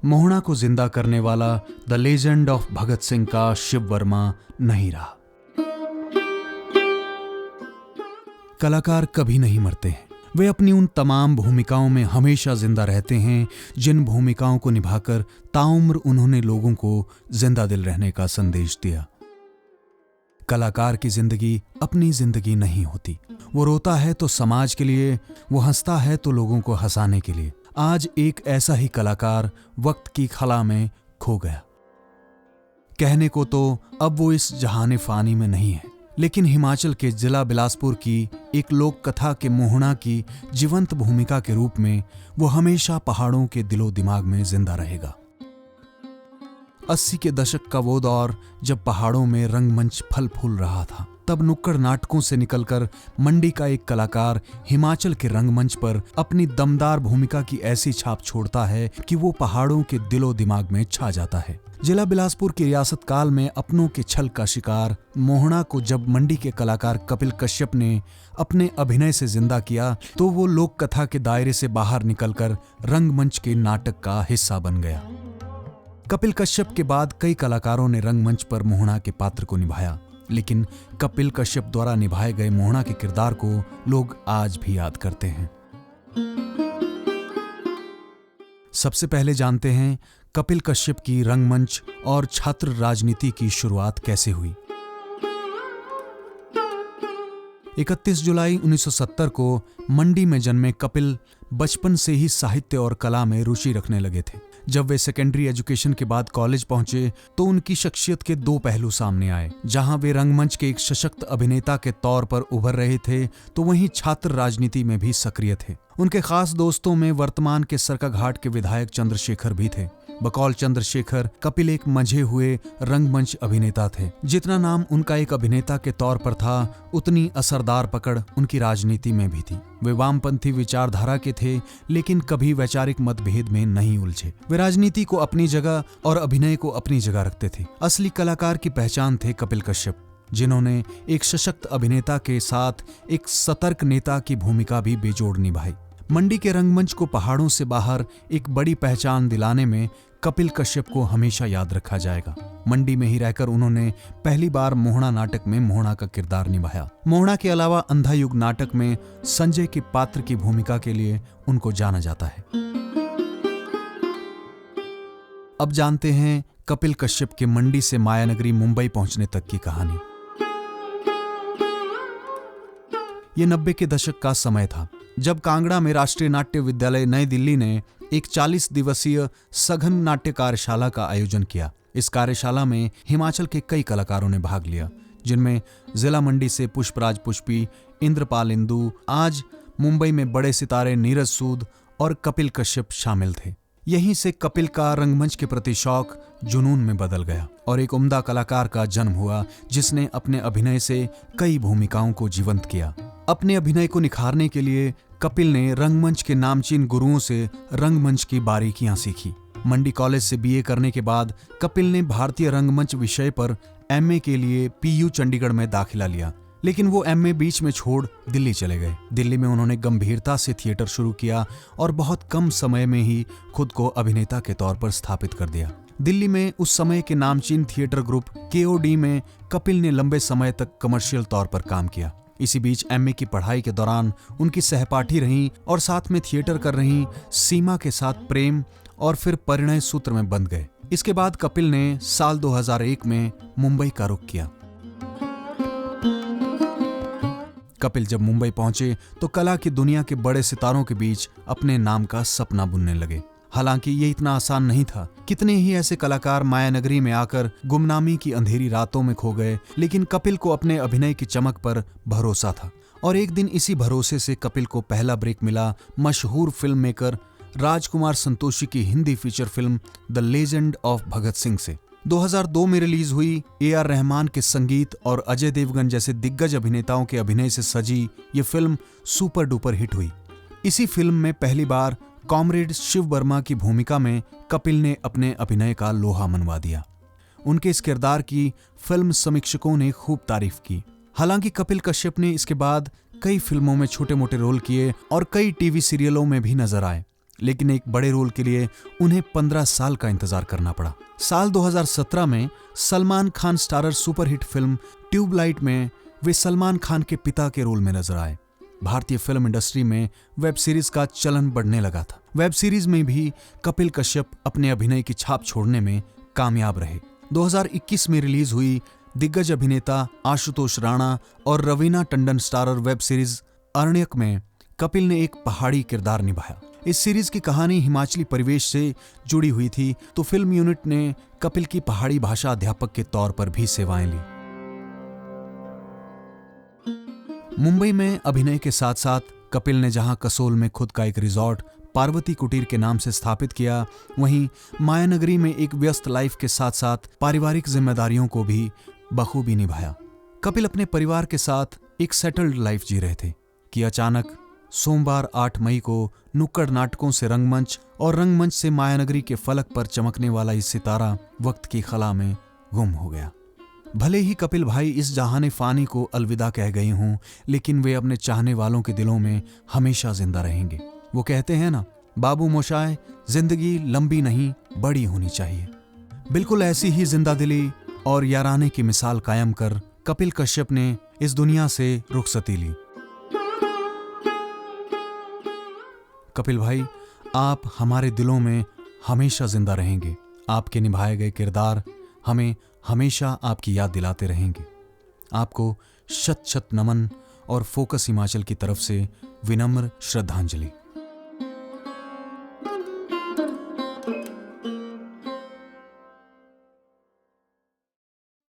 मोहना को जिंदा करने वाला the legend of Bhagat Singh का शिव वर्मा नहीं रहा। कलाकार कभी नहीं मरते हैं, वे अपनी उन तमाम भूमिकाओं में हमेशा जिंदा रहते हैं जिन भूमिकाओं को निभाकर ताउम्र उन्होंने लोगों को जिंदा दिल रहने का संदेश दिया। कलाकार की जिंदगी अपनी जिंदगी नहीं होती। वो रोता है तो समाज के लिए, वो हंसता है तो लोगों को हंसाने के लिए। आज एक ऐसा ही कलाकार वक्त की खला में खो गया। कहने को तो अब वो इस जहाने फानी में नहीं है, लेकिन हिमाचल के जिला बिलासपुर की एक लोक कथा के मोहना की जीवंत भूमिका के रूप में वो हमेशा पहाड़ों के दिलो दिमाग में जिंदा रहेगा। 80 के दशक का वो दौर जब पहाड़ों में रंगमंच फल फूल रहा था, तब नुक्कड़ नाटकों से निकलकर मंडी का एक कलाकार हिमाचल के रंगमंच पर अपनी दमदार भूमिका की ऐसी छाप छोड़ता है कि वो पहाड़ों के दिलो दिमाग में छा जाता है। जिला बिलासपुर की रियासत काल में अपनों के छल का शिकार मोहना को जब मंडी के कलाकार कपिल कश्यप ने अपने अभिनय से जिंदा किया तो वो लोक कथा के दायरे से बाहर निकलकर रंगमंच के नाटक का हिस्सा बन गया। कपिल कश्यप के बाद कई कलाकारों ने रंगमंच पर मोहना के पात्र को निभाया, लेकिन कपिल कश्यप द्वारा निभाए गए मोहना के किरदार को लोग आज भी याद करते हैं। सबसे पहले जानते हैं कपिल कश्यप की रंगमंच और छात्र राजनीति की शुरुआत कैसे हुई। 31 जुलाई 1970 को मंडी में जन्मे कपिल बचपन से ही साहित्य और कला में रुचि रखने लगे थे। जब वे सेकेंडरी एजुकेशन के बाद कॉलेज पहुंचे तो उनकी शख्सियत के दो पहलू सामने आए। जहां वे रंगमंच के एक सशक्त अभिनेता के तौर पर उभर रहे थे, तो वहीं छात्र राजनीति में भी सक्रिय थे। उनके खास दोस्तों में वर्तमान के सरकाघाट के विधायक चंद्रशेखर भी थे। बकौल चंद्रशेखर, कपिल एक मंझे हुए रंगमंच अभिनेता थे। जितना नाम उनका एक अभिनेता के तौर पर था, उतनी असरदार पकड़ उनकी राजनीति में भी थी। वे वामपंथी विचारधारा के थे, लेकिन कभी वैचारिक मतभेद में नहीं उलझे। वे राजनीति को अपनी जगह और अभिनय को अपनी जगह रखते थे। असली कलाकार की पहचान थे कपिल कश्यप, जिन्होंने एक सशक्त अभिनेता के साथ एक सतर्क नेता की भूमिका भी बेजोड़ निभाई। मंडी के रंगमंच को पहाड़ों से बाहर एक बड़ी पहचान दिलाने में कपिल कश्यप को हमेशा याद रखा जाएगा। मंडी में ही रहकर उन्होंने पहली बार मोहना नाटक में मोहना का किरदार निभाया। मोहना के अलावा अंधा युग नाटक में संजय के पात्र की भूमिका के लिए उनको जाना जाता है। अब जानते हैं कपिल कश्यप के मंडी से मायानगरी मुंबई पहुंचने तक की कहानी। ये 90 के दशक का समय था जब कांगड़ा में राष्ट्रीय नाट्य विद्यालय नई दिल्ली ने एक 40 दिवसीय सघन नाट्य कार्यशाला का आयोजन किया। इस कार्यशाला में हिमाचल के कई कलाकारों ने भाग लिया, जिनमें जिला मंडी से पुष्पराज पुष्पी, इंद्रपाल इंदु, आज मुंबई में बड़े सितारे नीरज सूद और कपिल कश्यप शामिल थे। यहीं से कपिल का रंगमंच के प्रति शौक जुनून में बदल गया और एक उम्दा कलाकार का जन्म हुआ, जिसने अपने अभिनय से कई भूमिकाओं को जीवंत किया। अपने अभिनय को निखारने के लिए कपिल ने रंगमंच के नामचीन गुरुओं से रंगमंच की बारीकियां सीखी। मंडी कॉलेज से बीए करने के बाद कपिल ने भारतीय रंगमंच विषय पर एमए के लिए पीयू चंडीगढ़ में दाखिला लिया, लेकिन वो एमए बीच में छोड़ दिल्ली चले गए। दिल्ली में उन्होंने गंभीरता से थिएटर शुरू किया और बहुत कम समय में ही खुद को अभिनेता के तौर पर स्थापित कर दिया। दिल्ली में उस समय के नामचीन थिएटर ग्रुप केओडी में कपिल ने लंबे समय तक कमर्शियल तौर पर काम किया। इसी बीच एमए की पढ़ाई के दौरान उनकी सहपाठी रहीं और साथ में थिएटर कर रहीं सीमा के साथ प्रेम और फिर परिणय सूत्र में बंध गए। इसके बाद कपिल ने साल 2001 में मुंबई का रुख किया। कपिल जब मुंबई पहुंचे तो कला की दुनिया के बड़े सितारों के बीच अपने नाम का सपना बुनने लगे। हालांकि ये इतना आसान नहीं था। कितने ही ऐसे कलाकार मायानगरी में आकर गुमनामी की अंधेरी रातों में खो गए, लेकिन कपिल को अपने अभिनय की चमक पर भरोसा था। और एक दिन इसी भरोसे से कपिल को पहला ब्रेक मिला मशहूर फिल्म मेकर राजकुमार संतोषी की Hindi feature film the legend of Bhagat Singh से। 2002 में रिलीज हुई AR रहमान के संगीत और अजय देवगन जैसे दिग्गज अभिनेताओं के अभिनय से सजी ये फिल्म सुपर डुपर हिट हुई। इसी फिल्म में पहली बार कॉमरेड शिव वर्मा की भूमिका में कपिल ने अपने अभिनय का लोहा मनवा दिया। उनके इस किरदार की फिल्म समीक्षकों ने खूब तारीफ की। हालांकि कपिल कश्यप ने इसके बाद कई फिल्मों में छोटे मोटे रोल किए और कई टीवी सीरियलों में भी नजर आए। लेकिन एक बड़े रोल के लिए उन्हें 15 साल का इंतजार करना पड़ा। साल 2017 में Salman Khan starrer superhit film Tubelight में वे सलमान खान के पिता के रोल में नजर आए। भारतीय फिल्म इंडस्ट्री में वेब सीरीज का चलन बढ़ने लगा था। वेब सीरीज में भी कपिल कश्यप अपने अभिनय की छाप छोड़ने में कामयाब रहे। 2021 में रिलीज हुई दिग्गज अभिनेता आशुतोष राणा और Raveena Tandon starrer web series Aranyak में कपिल ने एक पहाड़ी किरदार निभाया। इस सीरीज की कहानी हिमाचली परिवेश से जुड़ी हुई थी, तो फिल्म यूनिट ने कपिल की पहाड़ी भाषा अध्यापक के तौर पर भी सेवाएं ली। मुंबई में अभिनय के साथ साथ कपिल ने जहां कसोल में खुद का एक रिजॉर्ट पार्वती कुटीर के नाम से स्थापित किया, वहीं मायानगरी में एक व्यस्त लाइफ के साथ साथ पारिवारिक जिम्मेदारियों को भी बखूबी निभाया। कपिल अपने परिवार के साथ एक सेटल्ड लाइफ जी रहे थे कि अचानक सोमवार 8 मई को नुक्कड़ नाटकों से रंगमंच और रंगमंच से मायानगरी के फलक पर चमकने वाला ये सितारा वक्त की खला में गुम हो गया। भले ही कपिल भाई इस जहाने फानी को अलविदा कह गए हों, लेकिन वे अपने चाहने वालों के दिलों में हमेशा जिंदा रहेंगे। वो कहते हैं ना, बाबू मोशाय, जिंदगी लंबी नहीं बड़ी होनी चाहिए। बिल्कुल ऐसी ही जिंदा दिली और याराने की मिसाल कायम कर कपिल कश्यप ने इस दुनिया से रुखसती ली। कपिल भाई, आप हमारे दिलों में हमेशा जिंदा रहेंगे। आपके निभाए गए किरदार हमें हमेशा आपकी याद दिलाते रहेंगे। आपको शत शत नमन और फोकस हिमाचल की तरफ से विनम्र श्रद्धांजलि।